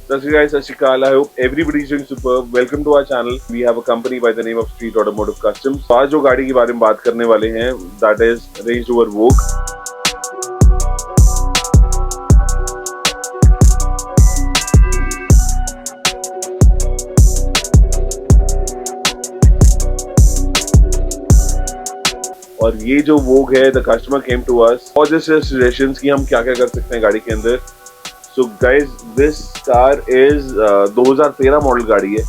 Sat Shri Akal. I hope everybody is doing superb. Welcome to our channel. We have a company by the name of Street Automotive Customs. आज जो गाड़ी के बारे में बात करने वाले हैं, that is Range Rover Vogue. और ये जो Vogue है, the customer came to us और जैसे suggestions कि हम क्या-क्या कर सकते हैं गाड़ी के अंदर. So guys, this car is 2013 model गाड़ी है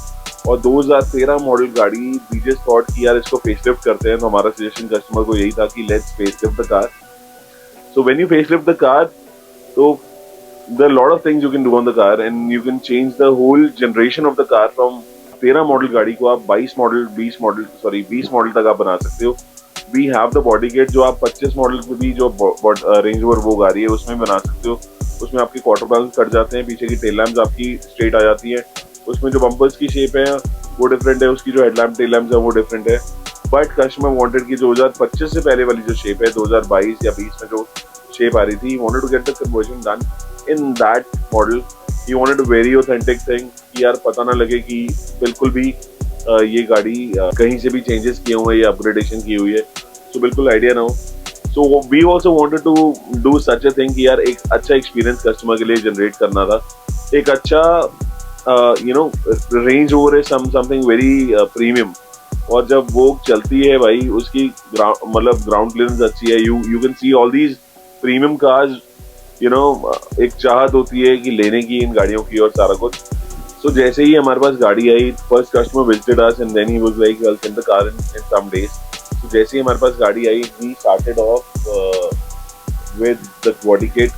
और 2013 मॉडल गाड़ी we just thought कि यार इसको फेसलिफ्ट करते हैं. तो हमारा सजेशन कस्टमर को यही था कि let's facelift the car. So when you facelift the car, तो there are a lot of things you can do on the car and you can change the whole generation of the car from 13 model गाड़ी को आप 20 model तक आप बना सकते हो. We have the body kit जो आप 25 मॉडल पे भी जो रेंज रोवर वो गाड़ी है उसमें बना सकते हो. उसमें आपकी क्वार्टर पैनल्स कट जाते हैं, पीछे की टेल लैम्प्स आपकी स्ट्रेट आ जाती हैं. उसमें जो बम्पर्स की शेप है वो डिफरेंट है, उसकी जो हेडलैम्प टेल लैम्प्स है वो डिफरेंट है. बट कस्टमर वांटेड कि 2025 से पहले वाली जो शेप है 2022 या 20 में जो शेप आ रही थी, wanted to get the conversion done in that model. He wanted a very authentic thing कि यार पता ना लगे कि बिल्कुल भी ये गाड़ी कहीं से भी चेंजेस किए हुए हैं या अपग्रेडेशन की हुई है. सो बिल्कुल आइडिया ना हो. So we also wanted to do such a thing कि यार एक अच्छा एक्सपीरियंस कस्टमर के लिए जनरेट करना था. एक अच्छा रेंज ओवर है समथिंग वेरी प्रीमियम. और जब वो चलती है भाई उसकी ग्राउंड क्लियरेंस अच्छी है. You can see all these premium cars. एक चाहत होती है कि लेने की इन गाड़ियों की और सारा कुछ. So जैसे ही हमारे पास गाड़ी आई, first customer visited us and then he was like I will send the car in some days. तो जैसे ही हमारे पास गाड़ी आई, we started off with the body kit.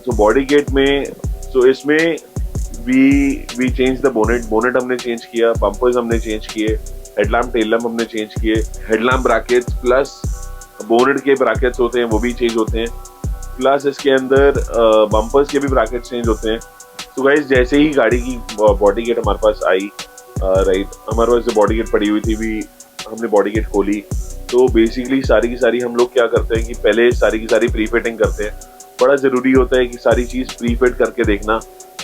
So body kit में, so इसमें we changed the bonnet. Bonnet हमने चेंज किया, बम्पर्स हमने चेंज किए, हेडलैम्प टेल लैम्प हमने चेंज किए, हेडलैम्प ब्रैकेट्स प्लस बोनेट के ब्रैकेट्स होते हैं वो भी चेंज होते हैं, प्लस इसके अंदर बम्पर्स के भी ब्रैकेट्स चेंज होते हैं. तो गाइस जैसे ही गाड़ी की बॉडी किट हमारे पास आई, हमारे पास जो बॉडी किट पड़ी हुई थी भी हमने बॉडी किट खोली. तो बेसिकली सारी की सारी हम लोग क्या करते हैं कि पहले सारी की सारी प्री फिटिंग करते हैं. बड़ा ज़रूरी होता है कि सारी चीज़ प्री फिट करके देखना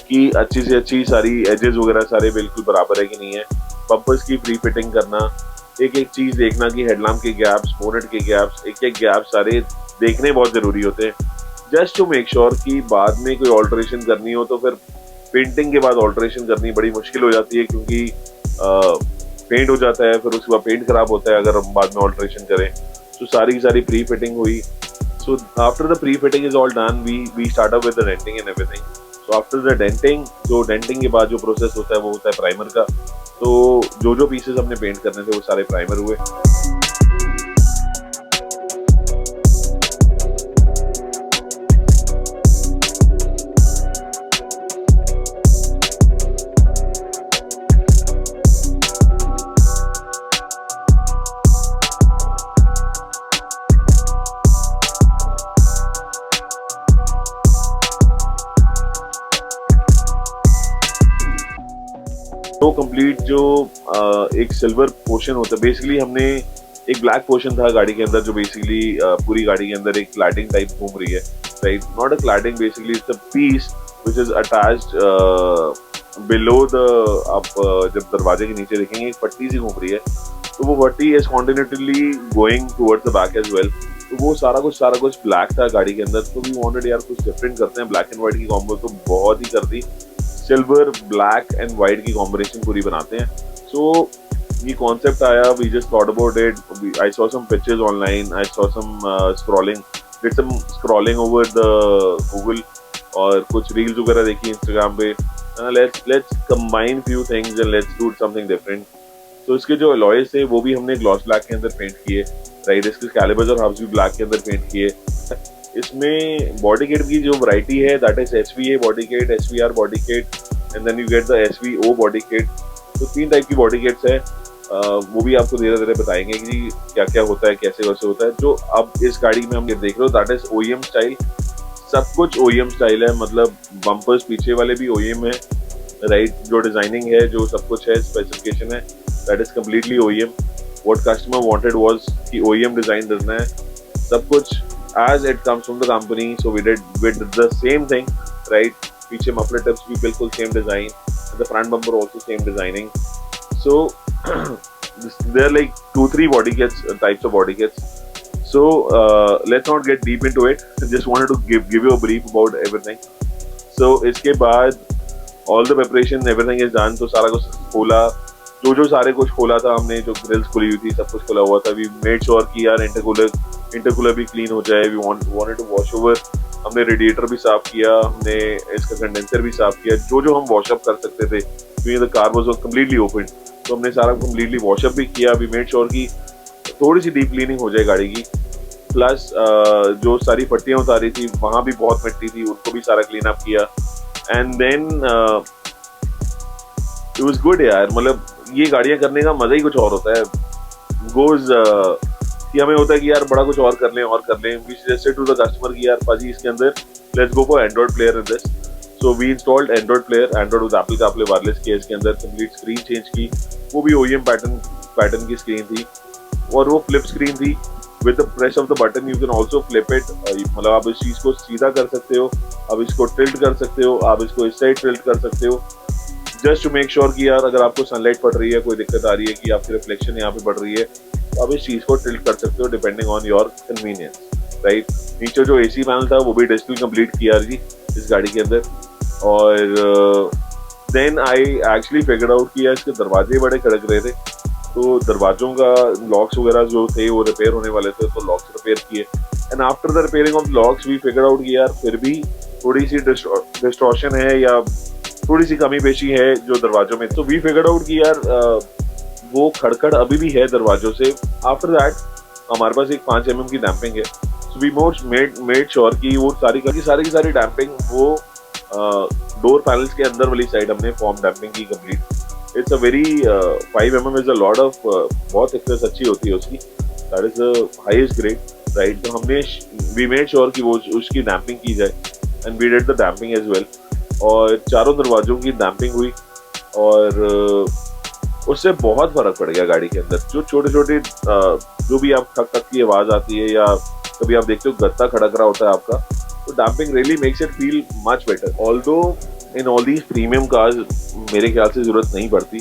कि अच्छी से अच्छी सारी एजेस वगैरह सारे बिल्कुल बराबर है कि नहीं है. बम्पर्स की प्री फिटिंग करना, एक एक चीज़ देखना कि हेडलैम्प के गैप्स, बोनेट के गैप्स, एक एक गैप सारे देखने बहुत ज़रूरी होते हैं. जस्ट टू मेक श्योर कि बाद में कोई ऑल्ट्रेशन करनी हो तो फिर पेंटिंग के बाद ऑल्ट्रेशन करनी बड़ी मुश्किल हो जाती है, क्योंकि पेंट हो जाता है फिर उसके बाद पेंट खराब होता है अगर हम बाद में ऑल्ट्रेशन करें. तो सारी की सारी प्री फिटिंग हुई. So after the pre fitting is all done, we start up with the denting and everything. So after the denting, जो डेंटिंग के बाद जो प्रोसेस होता है वो होता है प्राइमर का. तो जो पीसेस हमने पेंट करने थे वो सारे प्राइमर हुए. तो कंप्लीट जो एक सिल्वर पोर्शन होता है, बेसिकली हमने एक ब्लैक पोर्शन था गाड़ी के अंदर जो बेसिकली पूरी गाड़ी के अंदर एक क्लैडिंग टाइप घूम रही है. Right, not a cladding, basically it's a piece which is attached below the. आप जब दरवाजे के नीचे देखेंगे एक पट्टी सी घूम रही है, तो वो पट्टी is continuously going towards the back as well. तो वो सारा कुछ ब्लैक था गाड़ी के अंदर. तो वी वांटेड यार कुछ डिफरेंट करते हैं. ब्लैक एंड व्हाइट की कॉम्बो तो बहुत ही कर दी, सिल्वर ब्लैक एंड वाइट की कॉम्बिनेशन पूरी बनाते हैं. सो ये कॉन्सेप्ट आया, we just thought about it. I saw some pictures online, I saw some scrolling over the Google और कुछ रील्स वगैरह देखी इंस्टाग्राम पे. Let's combine few things and let's do something different. तो इसके जो अलॉयज थे वो भी हमने ग्लॉस ब्लैक के अंदर पेंट किए. राइट, इसके कैलिपर्स और हब्स भी ब्लैक के अंदर पेंट किए. इसमें बॉडी किट की जो वैरायटी है that is SVA body kit, SVR body kit and then you get the SVO body kit. तो 3 टाइप की बॉडी किट्स है. वो भी आपको धीरे धीरे बताएंगे कि क्या क्या होता है, कैसे वैसे होता है. जो अब इस गाड़ी में हम ये देख रहे हो दैट इज OEM स्टाइल. सब कुछ OEM स्टाइल है, मतलब बम्पर्स पीछे वाले भी OEM है, राइट, जो डिजाइनिंग है, जो सब कुछ है, स्पेसिफिकेशन है, that is completely OEM. What customer wanted was कि OEM डिजाइन करना है, सब कुछ as it comes from the company. So we did the same thing, right? पीछे muffler tips भी बिल्कुल same design, the front bumper also same designing. So there are like 2-3 body kits, types of body kits. So let's not get deep into it. I just wanted to give you a brief about everything. So इसके बाद all the preparation, everything is done. तो सारा कुछ खोला, जो सारे कुछ खोला था हमने, जो ग्रिल्स खुली हुई थी, सब कुछ खुला हुआ था. We made sure कि यार इंटरकूलर भी क्लीन हो जाए. We wanted to wash over. हमने रेडिएटर भी साफ किया, हमने इसका कंडेंसर भी साफ किया, जो हम वॉशअप कर सकते थे, क्योंकि the car was completely open. तो हमने सारा कम्प्लीटली वॉशअप भी किया. वी मेड श्योर कि थोड़ी सी डीप क्लीनिंग हो जाए गाड़ी की. प्लस जो सारी पट्टियाँ उतारी थी, वहाँ भी बहुत मिट्टी थी, उसको भी सारा क्लीन अप किया. And then it was good यार. मतलब ये गाड़ियाँ करने का मजा ही कुछ और होता है. गोज कि हमें होता है कि यार बड़ा कुछ और कर लें. We suggested to the customer कि यार पाजी इसके अंदर let's go for Android player in this. So we installed Android player, Android with Apple CarPlay wireless किया इसके अंदर. कंप्लीट स्क्रीन चेंज की, वो भी OEM पैटर्न की स्क्रीन थी, और वो फ्लिप स्क्रीन थी. With the press of the button you can also flip it. मतलब आप इस चीज़ को सीधा कर सकते हो, आप इसको टिल्ट कर सकते हो, आप इसको इस साइड टिल्ट कर सकते हो, जस्ट टू मेक श्योर कि यार अगर आपको सनलाइट पड़ रही है, कोई दिक्कत आ रही है कि आपकी रिफ्लेक्शन यहाँ पे पड़ रही है, तो आप इस चीज़ को टिल्ट कर सकते हो depending on your convenience, right. नीचे जो AC पैनल था वो भी डिजिटल कंप्लीट किया जी इस गाड़ी के अंदर. और then I actually figure out किया इसके दरवाजे बड़े खड़क रहे थे, तो दरवाजों का लॉक्स वगैरह जो थे वो रिपेयर होने वाले थे, तो लॉक्स रिपेयर किए. And after the repairing of locks we figure out कि यार फिर भी थोड़ी सी डिस्टॉर्शन है या थोड़ी सी कमी पेशी है जो दरवाजों में. तो वी फिगर आउट कि यार वो खड़खड़ अभी भी है दरवाजों से. आफ्टर दैट हमारे पास एक 5 mm की डैम्पिंग है. सो वी मेड श्योर कि वो सारी की सारी डैम्पिंग वो डोर पैनल्स के अंदर वाली साइड हमने फॉर्म डैम्पिंग की complete. It's a very 5 mm is a lot of, बहुत एक्सेस अच्छी होती है उसकी. That is the highest grade, right. तो हमने वी मेड श्योर कि वो उसकी डैम्पिंग की जाए, and we did the damping as well. और चारों दरवाजों की डैम्पिंग हुई, और उससे बहुत फर्क पड़ गया गाड़ी के अंदर. जो छोटे जो भी आप ठक की आवाज़ आती है, या कभी आप देखते हो गत्ता खड़क रहा होता है आपका, तो damping really makes it feel much better. Although in all these premium cars मेरे ख्याल से ज़रूरत नहीं पड़ती.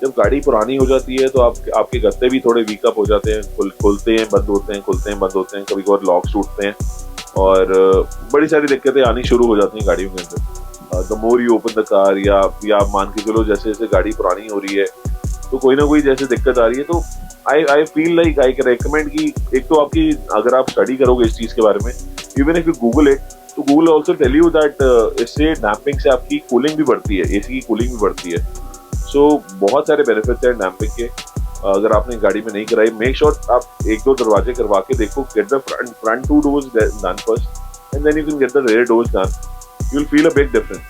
जब गाड़ी पुरानी हो जाती है तो आपके गत्ते भी थोड़े वीकअप हो जाते हैं, खुलते हैं बंद होते हैं, खुलते हैं बंद होते हैं, कभी कभार लॉक्स टूटते हैं, और बड़ी सारी दिक्कतें आनी शुरू हो जाती हैं गाड़ियों के अंदर. The more you open the car, या मान के चलो जैसे जैसे गाड़ी पुरानी हो रही है तो कोई ना कोई जैसे दिक्कत आ रही है, तो I feel like I can recommend कि एक तो आपकी अगर आप स्टडी करोगे इस चीज़ के बारे में, even if you google it, तो Google also tell you that इससे डैम्पिंग से आपकी कूलिंग भी बढ़ती है, AC की कूलिंग भी बढ़ती है. सो बहुत सारे बेनिफिट्स हैं डैम्पिंग के. अगर आपने गाड़ी में नहीं कराई, मेक श्योर आप 1-2 दरवाजे करवा के देखो. Get the front 2 doors done first, and then you can get the rear doors done. You'll feel a big difference,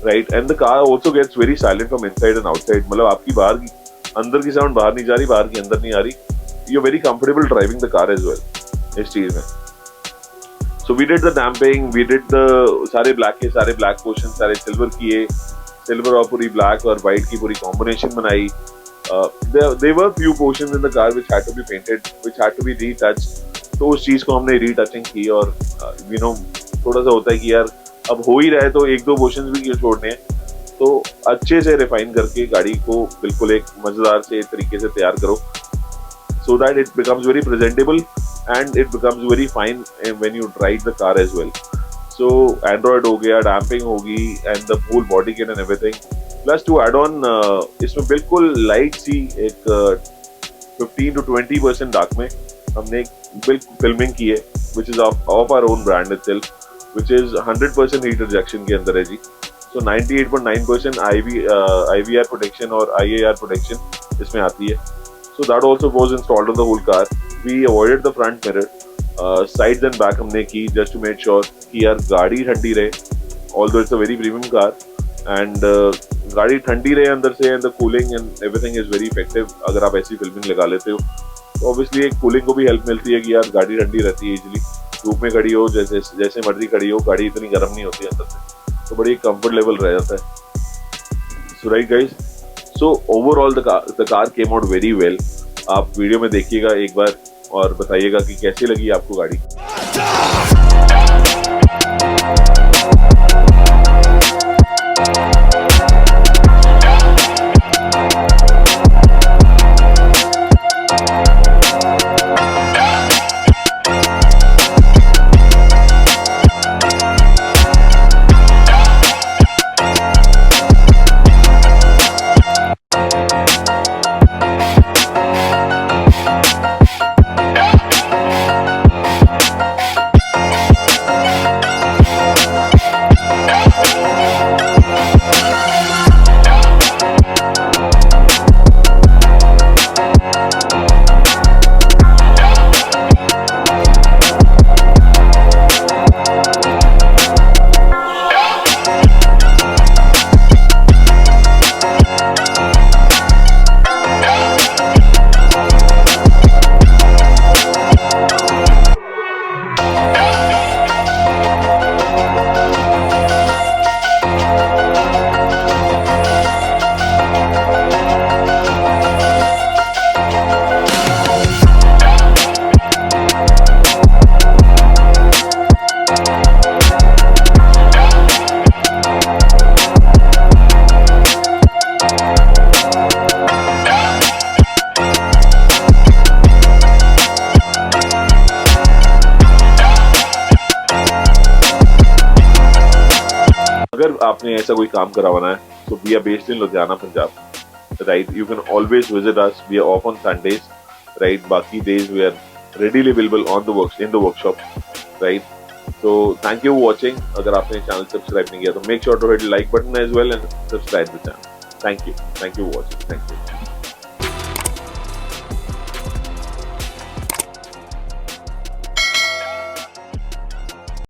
right? And the car also gets very silent from inside and outside. मतलब आपकी बाहर की अंदर की sound बाहर नहीं जा रही, बाहर की अंदर नहीं आ रही. You're very comfortable driving the car as well इस चीज में. So we did the damping, we did the सारे black portions, सारे silver किए, silver और पूरी black और white की पूरी combination बनाई. There were few portions in the car which had to be painted, which had to be retouched. तो उस चीज को हमने retouching की, और थोड़ा सा होता है कि यार अब हो ही रहा है तो 1-2 पोर्शंस भी क्यों छोड़ने हैं. तो अच्छे से रिफाइन करके गाड़ी को बिल्कुल एक मजेदार से तरीके से तैयार करो, so that it becomes very presentable and it becomes very fine when you drive the car as well. So Android हो गया, डैम्पिंग होगी, and the full body kit and everything. Plus to add on इसमें बिल्कुल light सी एक 15 to 20% dark में हमने बिल्कुल filming की है, which is of our own brand itself, which is 100% heat rejection के अंदर है जी. So 98.9% IVR protection और IAR protection इसमें आती है. So that also was installed on the whole car. We avoided the front mirror, sides and back हमने की just to make sure कि यार गाड़ी ठंडी रहे. Although it's a very premium car, and गाड़ी ठंडी रहे अंदर से, and the cooling and everything is very effective. अगर आप ऐसी फिल्मिंग लगा लेते हो तो ऑब्वियसली एक कूलिंग को भी हेल्प मिलती है कि यार गाड़ी ठंडी रहती है इजीली. धूप में खड़ी हो, जैसे मर्जी खड़ी हो, गाड़ी इतनी गर्म नहीं होती अंदर से, तो बड़ी कंफर्ट लेवल रह जाता है. So right guys, so overall the car came out very well. आप वीडियो में देखिएगा एक बार और बताइएगा कि कैसी लगी आपको गाड़ी। अगर आपने ऐसा कोई काम करवाना है तो we are based in Ludhiana Punjab, right? You can always visit us, we are off on Sundays, right? बाकी days we are readily available on the workshop, right? So thank you for watching. अगर आपने चैनल सब्सक्राइब नहीं किया तो make sure to hit like button as well and subscribe the channel. Thank you for watching. Thank you.